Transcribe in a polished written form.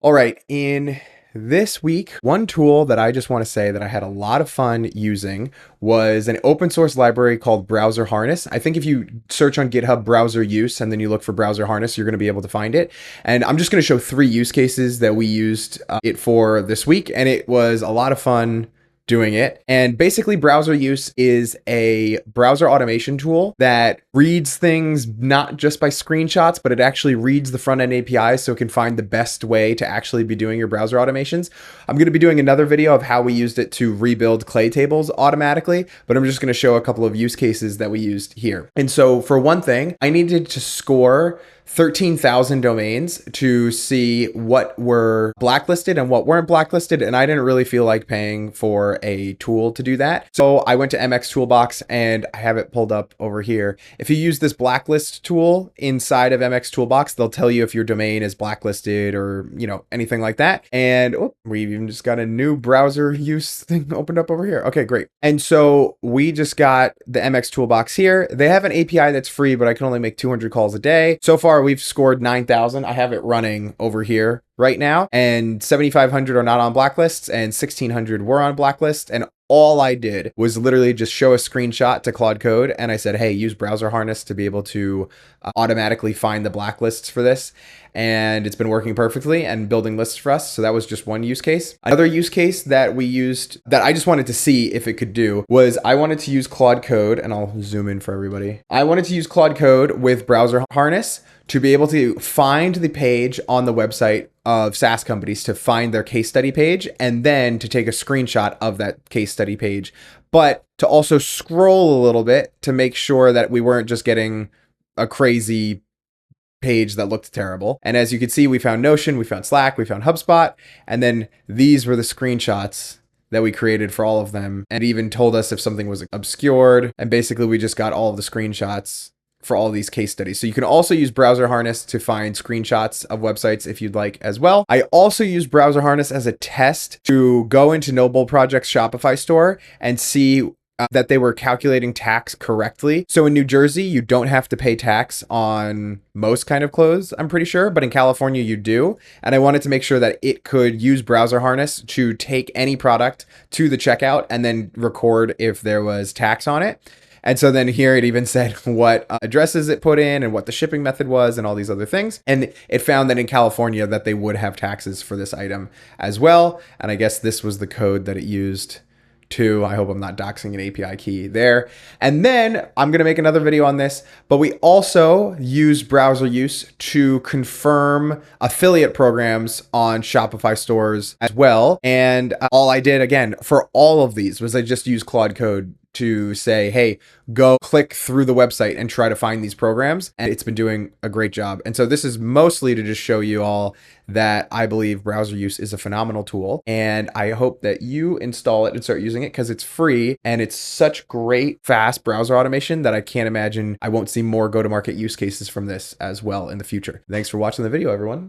All right, in this week, one tool that I just want to say that I had a lot of fun using was an open source library called Browser Harness. I think if you search on GitHub browser use and then you look for Browser Harness, you're going to be able to find it. And I'm just going to show 3 use cases that we used it for this week, and it was a lot of fun doing it. And basically, browser use is a browser automation tool that reads things not just by screenshots, but it actually reads the front end APIs so it can find the best way to actually be doing your browser automations. I'm going to be doing another video of how we used it to rebuild clay tables automatically, but I'm just going to show a couple of use cases that we used here. And so for one thing, I needed to score 13,000 domains to see what were blacklisted and what weren't blacklisted. And I didn't really feel like paying for a tool to do that. So I went to MX Toolbox and I have it pulled up over here. If you use this blacklist tool inside of MX Toolbox, they'll tell you if your domain is blacklisted or, anything like that. And we even just got a new browser use thing opened up over here. Okay, great. And so we just got the MX Toolbox here. They have an API that's free, but I can only make 200 calls a day. So far, we've scored 9,000. I have it running over here right now, and 7,500 are not on blacklists and 1,600 were on blacklists. And all I did was literally just show a screenshot to Claude Code, and I said, hey, use Browser Harness to be able to automatically find the blacklists for this. And it's been working perfectly and building lists for us. So that was just one use case. Another use case that we used that I just wanted to see if it could do was I wanted to use Claude Code, and I'll zoom in for everybody. I wanted to use Claude Code with Browser Harness to be able to find the page on the website of SaaS companies, to find their case study page, and then to take a screenshot of that case study page, but to also scroll a little bit to make sure that we weren't just getting a crazy page that looked terrible. And as you can see, we found Notion, we found Slack, we found HubSpot, and then these were the screenshots that we created for all of them, and even told us if something was obscured. And basically we just got all of the screenshots for all these case studies. So you can also use Browser Harness to find screenshots of websites if you'd like as well. I also use Browser Harness as a test to go into Noble Project's Shopify store and see that they were calculating tax correctly. So in New Jersey, you don't have to pay tax on most kind of clothes, I'm pretty sure, but in California you do. And I wanted to make sure that it could use Browser Harness to take any product to the checkout and then record if there was tax on it. And so then here it even said what addresses it put in and what the shipping method was and all these other things. And it found that in California that they would have taxes for this item as well. And I guess this was the code that it used too. I hope I'm not doxing an API key there. And then I'm going to make another video on this, but we also use browser use to confirm affiliate programs on Shopify stores as well. And all I did again for all of these was I just used Claude Code to say, hey, go click through the website and try to find these programs. And it's been doing a great job. And so this is mostly to just show you all that I believe browser use is a phenomenal tool. And I hope that you install it and start using it because it's free and it's such great, fast browser automation that I can't imagine I won't see more go-to-market use cases from this as well in the future. Thanks for watching the video, everyone.